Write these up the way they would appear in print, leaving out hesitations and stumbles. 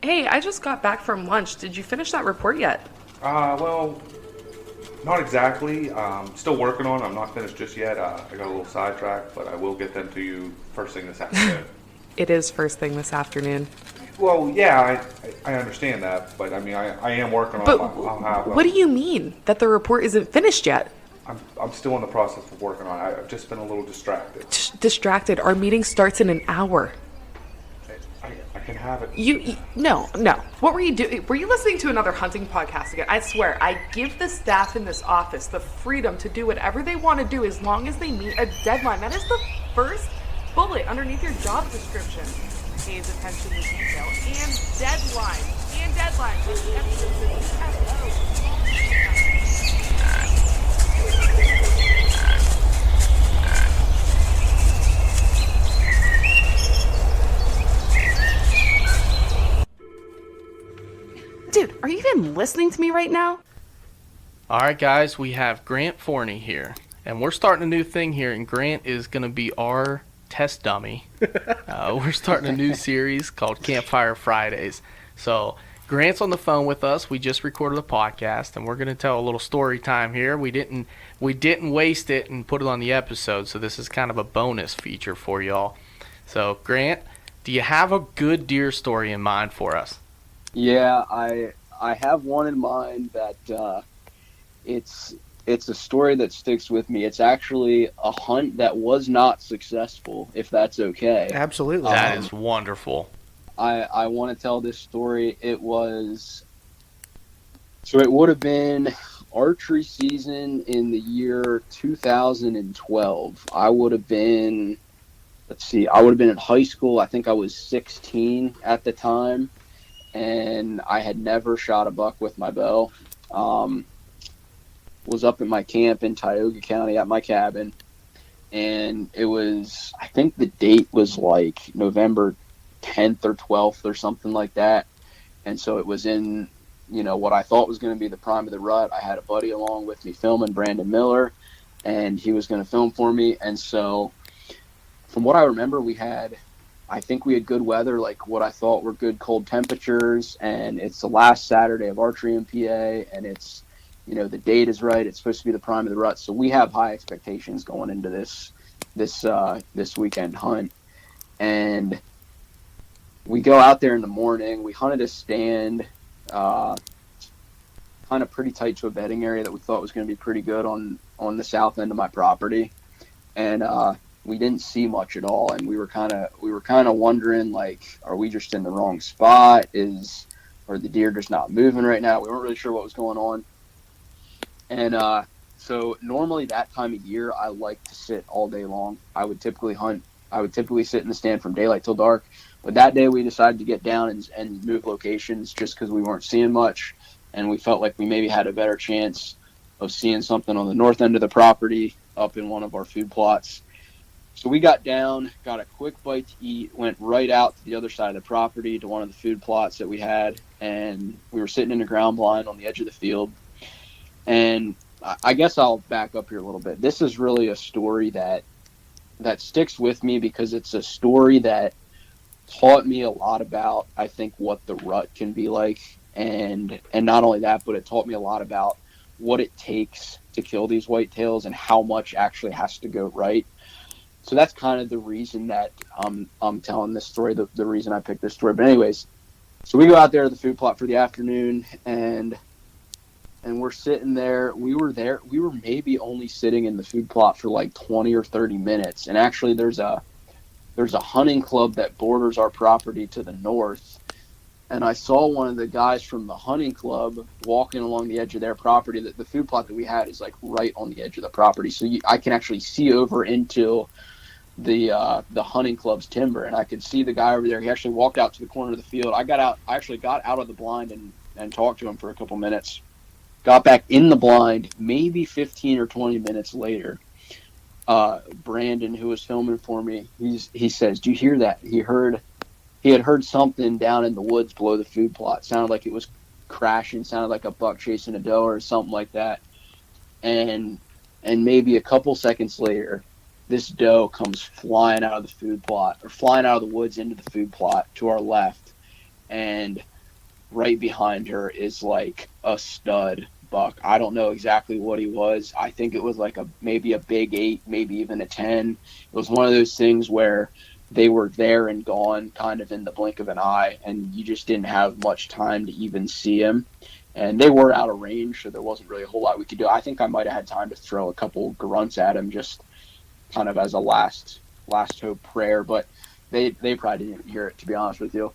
Hey, I just got back from lunch. Did you finish that report yet? Well, not exactly. Still working on it. I'm not finished just yet. I got a little sidetracked, but I will get them to you first thing this afternoon. It is first thing this afternoon. Well, yeah, I understand that, but I mean, I am working on But it. I'll have what do you mean that the report isn't finished yet? I'm still in the process of working on it. I've just been a little distracted. Distracted. Our meeting starts in an hour. I can have it. No. What were you doing? Were you listening to another hunting podcast again? I swear, I give the staff in this office the freedom to do whatever they want to do as long as they meet a deadline. That is the first bullet underneath your job description. Pays attention to detail and deadlines. And deadlines. With emphasis. Dude, are you even listening to me right now? All right, guys, we have Grant Forney here, and we're starting a new thing here, and Grant is going to be our test dummy. We're starting a new series called Campfire Fridays. So Grant's on the phone with us. We just recorded a podcast, and we're going to tell a little story time here. We didn't waste it and put it on the episode, so this is kind of a bonus feature for y'all. So Grant, do you have a good deer story in mind for us? Yeah, I have one in mind that it's a story that sticks with me. It's actually a hunt that was not successful, if that's okay. Absolutely. That is wonderful. I want to tell this story. It would have been archery season in the year 2012. I would have been in high school. I think I was 16 at the time. And I had never shot a buck with my bow. Was up at my camp in Tioga County at my cabin, and I think the date was like November 10th or 12th or something like that. And so it was in, what I thought was going to be the prime of the rut. I had a buddy along with me filming, Brandon Miller, and he was going to film for me. And so from what I remember, I think we had good weather, like what I thought were good cold temperatures, and it's the last Saturday of archery in PA, and it's, the date is right. It's supposed to be the prime of the rut. So we have high expectations going into this weekend hunt. And we go out there in the morning. We hunted a stand, kind of pretty tight to a bedding area that we thought was going to be pretty good on the south end of my property. And, we didn't see much at all, and we were kind of wondering, like, are we just in the wrong spot? Or the deer just not moving right now? We weren't really sure what was going on. And so normally that time of year, I like to sit all day long. I would typically sit in the stand from daylight till dark. But that day we decided to get down and move locations just because we weren't seeing much, and we felt like we maybe had a better chance of seeing something on the north end of the property up in one of our food plots. So we got down, got a quick bite to eat, went right out to the other side of the property to one of the food plots that we had, and we were sitting in a ground blind on the edge of the field. And I guess I'll back up here a little bit. This is really a story that sticks with me because it's a story that taught me a lot about, I think, what the rut can be like. And not only that, but it taught me a lot about what it takes to kill these whitetails and how much actually has to go right. So that's kind of the reason that I'm telling this story, the reason I picked this story. But anyways, so we go out there to the food plot for the afternoon, and we're sitting there. We were maybe only sitting in the food plot for like 20 or 30 minutes. And actually there's a hunting club that borders our property to the north. And I saw one of the guys from the hunting club walking along the edge of their property. The food plot that we had is like right on the edge of the property. So I can actually see over into the hunting club's timber, and I could see the guy over there. He actually walked out to the corner of the field. I actually got out of the blind and talked to him for a couple minutes. Got back in the blind maybe 15 or 20 minutes later. Brandon, who was filming for me, he says, "Do you hear that?" He had heard something down in the woods below the food plot. Sounded like it was crashing, sounded like a buck chasing a doe or something like that. And maybe a couple seconds later, this doe comes flying out of the food plot, or flying out of the woods into the food plot to our left. And right behind her is like a stud buck. I don't know exactly what he was. I think it was like maybe a big 8, maybe even a 10. It was one of those things where they were there and gone kind of in the blink of an eye, and you just didn't have much time to even see him. And they were out of range, so there wasn't really a whole lot we could do. I think I might have had time to throw a couple grunts at him, just kind of as a last hope prayer, but they probably didn't hear it, to be honest with you.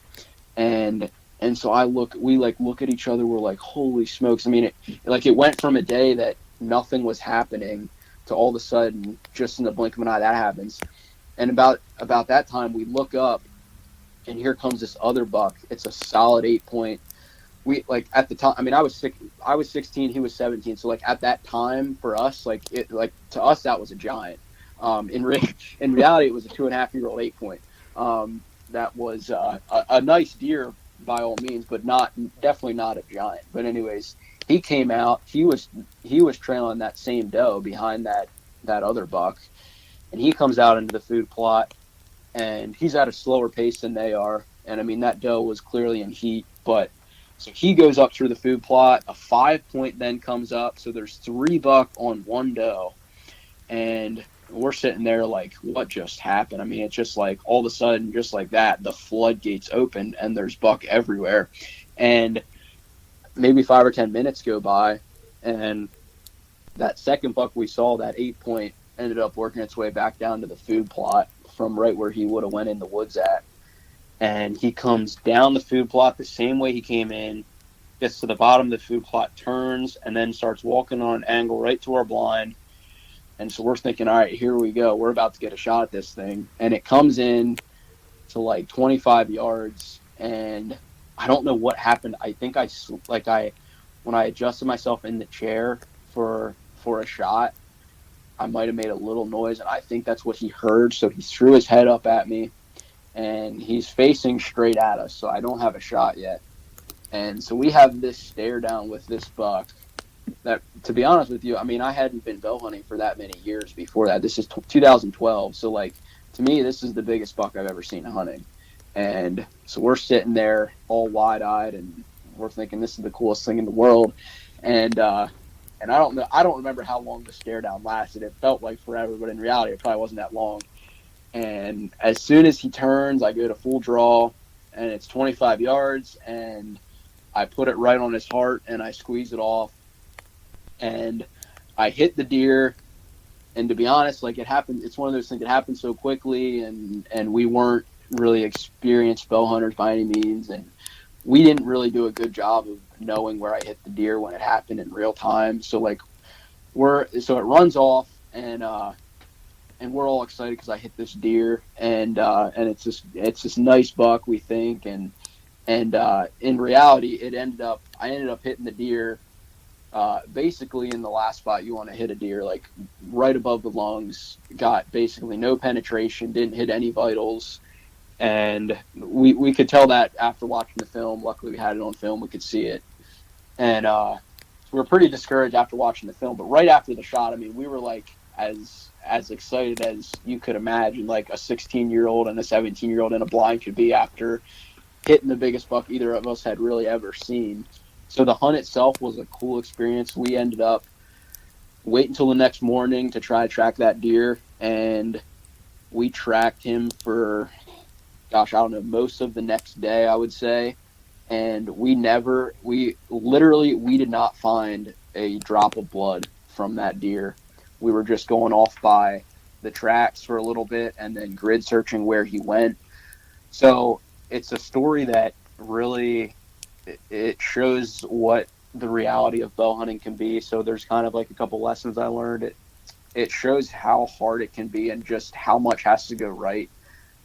And so we look at each other, we're like, holy smokes. I mean, it went from a day that nothing was happening to all of a sudden, just in the blink of an eye, that happens. And about that time, we look up, and here comes this other buck. It's a solid 8-point. We at the time. I mean, I was 16, he was 17. So at that time for us, to us that was a giant. In reality, it was a 2.5-year-old 8-point. That was a nice deer by all means, but definitely not a giant. But anyways, he came out. He was trailing that same doe behind that other buck, and he comes out into the food plot, and he's at a slower pace than they are. And I mean, that doe was clearly in heat, but so he goes up through the food plot. A 5-point then comes up, so there's 3 buck on 1 doe, and we're sitting there like, what just happened? I mean, it's just like all of a sudden, just like that, the floodgates opened and there's buck everywhere. And maybe 5 or 10 minutes go by, and that second buck we saw, that 8-point, ended up working its way back down to the food plot from right where he would have went in the woods at. And he comes down the food plot the same way he came in, gets to the bottom of the food plot, turns, and then starts walking on an angle right to our blind. And so we're thinking, all right, here we go. We're about to get a shot at this thing. And it comes in to like 25 yards. And I don't know what happened. I think when I adjusted myself in the chair for a shot, I might have made a little noise. And I think that's what he heard. So he threw his head up at me, and he's facing straight at us. So I don't have a shot yet. And so we have this stare down with this buck. That, to be honest with you, I mean, I hadn't been bow hunting for that many years before that. This is 2012. So, to me, this is the biggest buck I've ever seen hunting. And so we're sitting there all wide-eyed, and we're thinking this is the coolest thing in the world. And I don't remember how long the stare down lasted. It felt like forever, but in reality, it probably wasn't that long. And as soon as he turns, I go to full draw, and it's 25 yards, and I put it right on his heart, and I squeeze it off. And I hit the deer, and to be honest, it happened. It's one of those things that happened so quickly, and we weren't really experienced bow hunters by any means, and we didn't really do a good job of knowing where I hit the deer when it happened in real time. So it runs off, and we're all excited because I hit this deer, and it's this nice buck, we think, and in reality, I ended up hitting the deer. Basically in the last spot you want to hit a deer, right above the lungs, got basically no penetration, didn't hit any vitals. And we could tell that after watching the film. Luckily we had it on film, we could see it. And we were pretty discouraged after watching the film, but right after the shot, I mean, we were as excited as you could imagine, like a 16-year-old and a 17-year-old in a blind could be after hitting the biggest buck either of us had really ever seen. So the hunt itself was a cool experience. We ended up waiting until the next morning to try to track that deer, and we tracked him for, I don't know, most of the next day, I would say. And we did not find a drop of blood from that deer. We were just going off by the tracks for a little bit and then grid searching where he went. So it's a story that really, it shows what the reality of bow hunting can be. So there's kind of a couple lessons I learned. It shows how hard it can be and just how much has to go right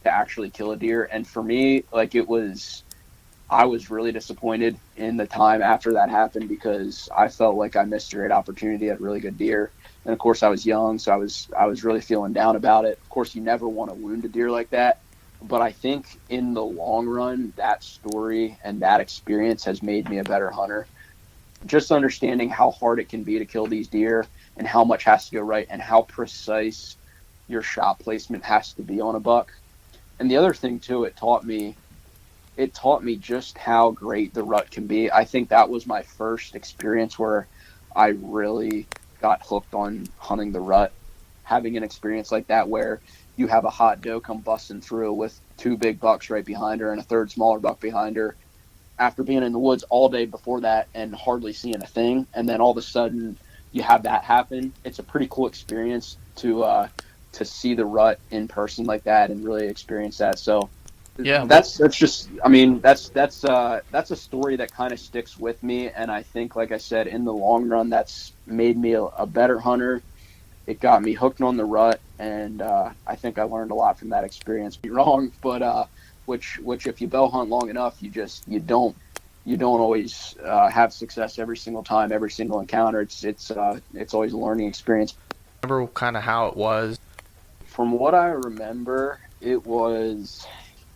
to actually kill a deer. And for me, I was really disappointed in the time after that happened because I felt like I missed a great opportunity at a really good deer. And of course I was young, so I was really feeling down about it. Of course, you never want to wound a deer like that. But I think in the long run, that story and that experience has made me a better hunter. Just understanding how hard it can be to kill these deer and how much has to go right and how precise your shot placement has to be on a buck. And the other thing, too, it taught me it taught me just how great the rut can be. I think that was my first experience where I really got hooked on hunting the rut. Having an experience like that where you have a hot doe come busting through with two big bucks right behind her and a third smaller buck behind her after being in the woods all day before that and hardly seeing a thing, and then all of a sudden you have that happen. It's a pretty cool experience to see the rut in person like that and really experience that. So Yeah, that's just, I mean, that's a story that kind of sticks with me, and I think, like I said, in the long run, that's made me a better hunter. It got me hooked on the rut, and I think I learned a lot from that experience. Be wrong, but which if you bow hunt long enough, you don't always have success every single time, every single encounter. It's always a learning experience. remember kind of how it was. From what I remember, it was,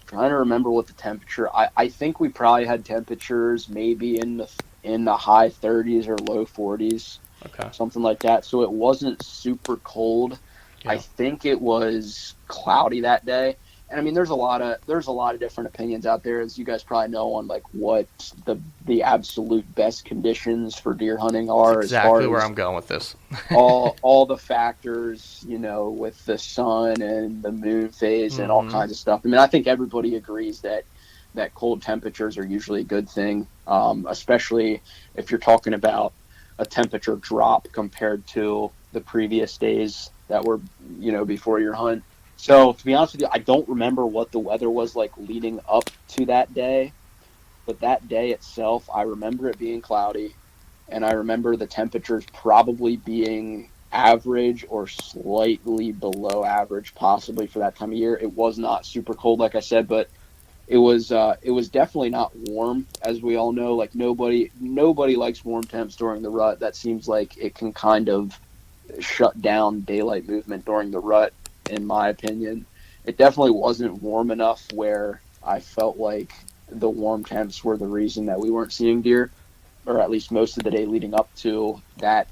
trying to remember what the temperature. I think we probably had temperatures maybe in the high 30s or low 40s. Okay. Something like that. So it wasn't super cold. Yeah. I think it was cloudy that day. And I mean, there's a lot of different opinions out there, as you guys probably know, on like what the absolute best conditions for deer hunting are. That's exactly as far where as I'm going with this. all the factors, with the sun and the moon phase and all kinds of stuff. I mean, I think everybody agrees that cold temperatures are usually a good thing, especially if you're talking about a temperature drop compared to the previous days that were, before your hunt. So to be honest with you, I don't remember what the weather was like leading up to that day, but that day itself, I remember it being cloudy, and I remember the temperatures probably being average or slightly below average, possibly for that time of year. It was not super cold, like I said, but it was definitely not warm, as we all know. Like nobody likes warm temps during the rut. That seems like it can kind of shut down daylight movement during the rut, in my opinion. It definitely wasn't warm enough where I felt like the warm temps were the reason that we weren't seeing deer, or at least most of the day leading up to that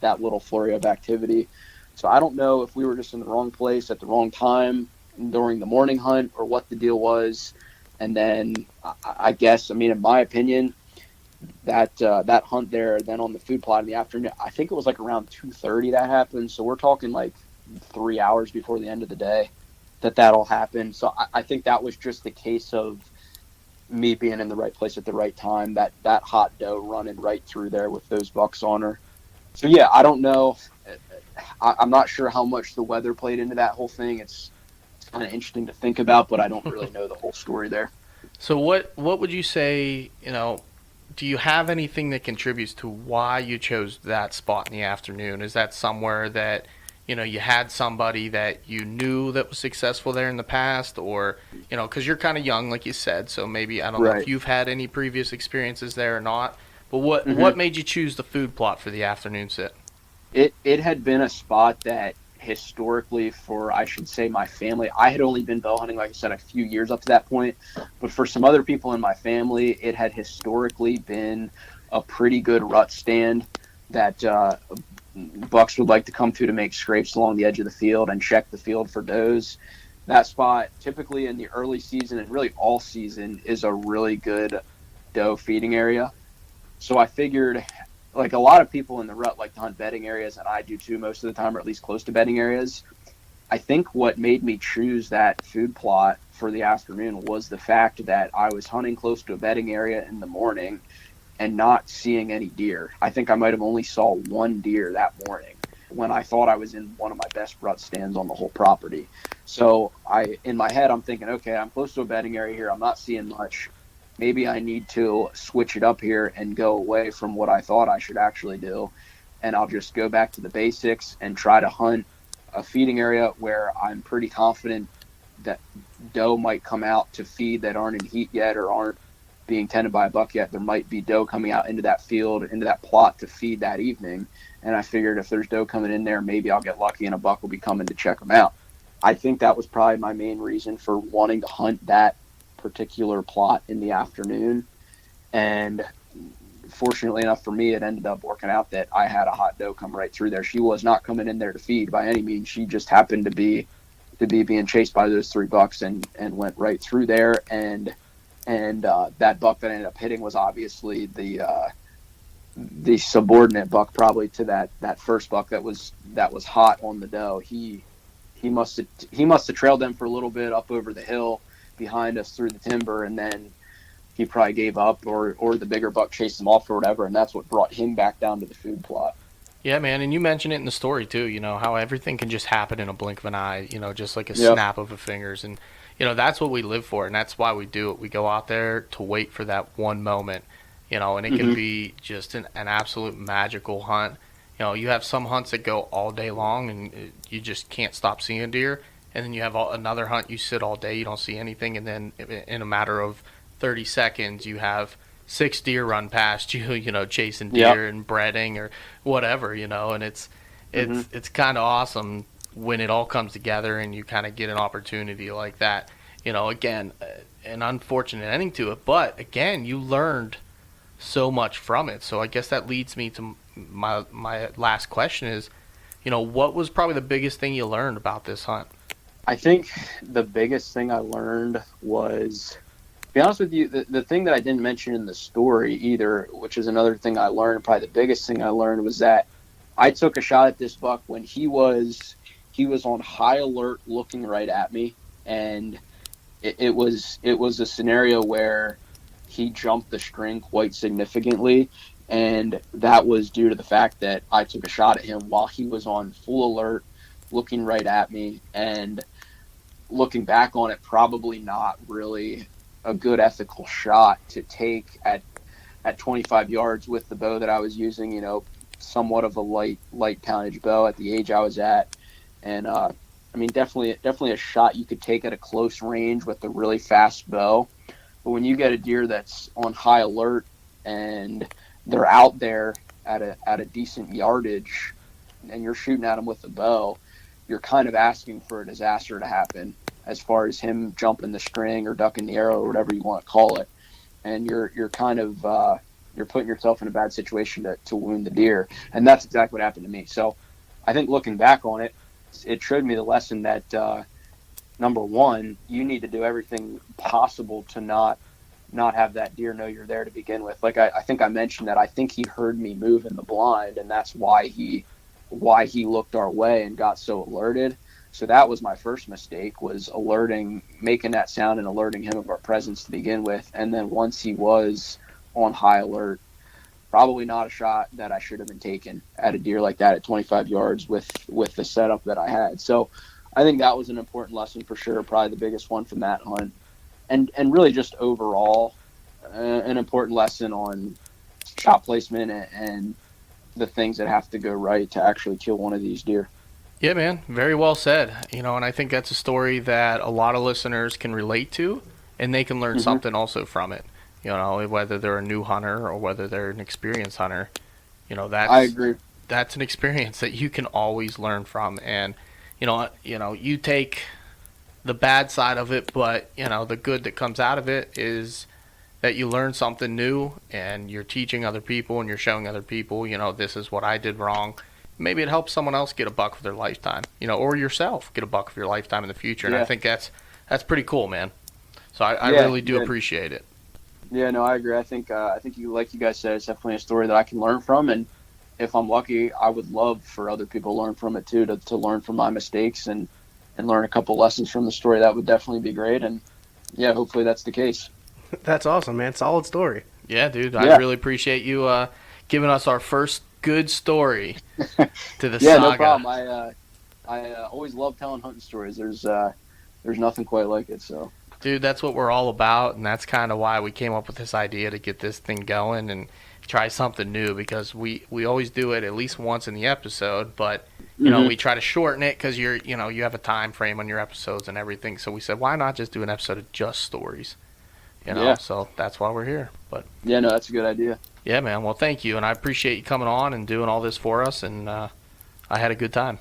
little flurry of activity. So I don't know if we were just in the wrong place at the wrong time during the morning hunt or what the deal was. And then I guess, I mean, in my opinion, that hunt there, then on the food plot in the afternoon, I think it was like around 2:30 that happened. So we're talking like 3 hours before the end of the day that all happened. So I think that was just the case of me being in the right place at the right time, that hot doe running right through there with those bucks on her. So yeah, I don't know. I'm not sure how much the weather played into that whole thing. It's kind of interesting to think about, but I don't really know the whole story there. So what would you say, do you have anything that contributes to why you chose that spot in the afternoon? Is that somewhere that, you had somebody that you knew that was successful there in the past, or, because you're kind of young, like you said, so maybe, I don't know if you've had any previous experiences there or not, but what made you choose the food plot for the afternoon sit? It had been a spot that historically, for, I should say, my family, I had only been bow hunting, like I said, a few years up to that point, but for some other people in my family, it had historically been a pretty good rut stand that bucks would like to come to make scrapes along the edge of the field and check the field for does. That spot, typically in the early season and really all season, is a really good doe feeding area. So I figured, like a lot of people in the rut like to hunt bedding areas, and I do too most of the time, or at least close to bedding areas. I think what made me choose that food plot for the afternoon was the fact that I was hunting close to a bedding area in the morning and not seeing any deer. I think I might have only saw one deer that morning when I thought I was in one of my best rut stands on the whole property. So in my head, I'm thinking, okay, I'm close to a bedding area here. I'm not seeing much. Maybe I need to switch it up here and go away from what I thought I should actually do. And I'll just go back to the basics and try to hunt a feeding area where I'm pretty confident that doe might come out to feed that aren't in heat yet or aren't being tended by a buck yet. There might be doe coming out into that field, into that plot to feed that evening. And I figured if there's doe coming in there, maybe I'll get lucky and a buck will be coming to check them out. I think that was probably my main reason for wanting to hunt that particular plot in the afternoon. And fortunately enough for me, it ended up working out that I had a hot doe come right through there. She was not coming in there to feed by any means. She just happened to be being chased by those three bucks and went right through there. And And that buck that I ended up hitting was obviously the subordinate buck, probably to that first buck that was hot on the doe. He must have trailed them for a little bit up over the hill behind us through the timber, and then he probably gave up, or the bigger buck chased him off or whatever, and that's what brought him back down to the food plot. Yeah, man, and you mentioned it in the story too, how everything can just happen in a blink of an eye, just like a Yep. snap of a fingers. And, that's what we live for, and that's why we do it. We go out there to wait for that one moment, and it can be just an absolute magical hunt. You have some hunts that go all day long, and you just can't stop seeing deer. And then you have another hunt, you sit all day, you don't see anything, and then in a matter of 30 seconds, you have 6 deer run past you, chasing deer and breading or whatever, and it's kind of awesome when it all comes together and you kind of get an opportunity like that. Again, an unfortunate ending to it, but again, you learned so much from it. So I guess that leads me to my last question is, what was probably the biggest thing you learned about this hunt? I think the biggest thing I learned was, to be honest with you, the thing that I didn't mention in the story either, which is another thing I learned, probably the biggest thing I learned, was that I took a shot at this buck when he was on high alert looking right at me, and it was a scenario where he jumped the string quite significantly, and that was due to the fact that I took a shot at him while he was on full alert looking right at me. And looking back on it, probably not really a good ethical shot to take at 25 yards with the bow that I was using, somewhat of a light poundage bow at the age I was at. And definitely a shot you could take at a close range with a really fast bow. But when you get a deer that's on high alert and they're out there at a decent yardage and you're shooting at them with a bow, you're kind of asking for a disaster to happen as far as him jumping the string or ducking the arrow or whatever you want to call it. And you're kind of you're putting yourself in a bad situation to wound the deer. And that's exactly what happened to me. So I think looking back on it, it showed me the lesson that number one, you need to do everything possible to not have that deer know you're there to begin with. Like I think I mentioned that I think he heard me move in the blind, and that's why he looked our way and got so alerted. So that was my first mistake, was making that sound and alerting him of our presence to begin with. And then once he was on high alert, probably not a shot that I should have been taking at a deer like that at 25 yards with the setup that I had. So I think that was an important lesson for sure, probably the biggest one from that hunt. And really just overall, an important lesson on shot placement and the things that have to go right to actually kill one of these deer. Yeah, man, very well said. And I think that's a story that a lot of listeners can relate to, and they can learn something also from it. Whether they're a new hunter or whether they're an experienced hunter, I agree. That's an experience that you can always learn from. And you take the bad side of it, but the good that comes out of it is that you learn something new, and you're teaching other people, and you're showing other people, this is what I did wrong. Maybe it helps someone else get a buck for their lifetime, or yourself get a buck for your lifetime in the future. And I think that's pretty cool, man. So I really do appreciate it. Yeah, no, I agree. I think you, like you guys said, it's definitely a story that I can learn from, and if I'm lucky, I would love for other people to learn from it too, to learn from my mistakes and learn a couple lessons from the story. That would definitely be great, and yeah, hopefully that's the case. That's awesome, man. Solid story. Yeah, dude. I really appreciate you giving us our first good story to the yeah, saga. no problem. I always love telling hunting stories. There's nothing quite like it. So, dude, that's what we're all about, and that's kind of why we came up with this idea to get this thing going and try something new, because we always do it at least once in the episode, but we try to shorten it because you have a time frame on your episodes and everything. So we said, why not just do an episode of just stories? So that's why we're here. But yeah, no, that's a good idea. Yeah, man. Well, thank you, and I appreciate you coming on and doing all this for us, and I had a good time.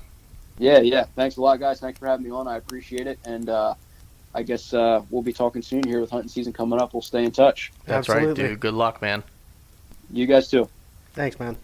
Yeah. Thanks a lot, guys. Thanks for having me on. I appreciate it, and I guess we'll be talking soon here with hunting season coming up. We'll stay in touch. That's Absolutely. right, dude. Good luck, man. You guys too. Thanks, man.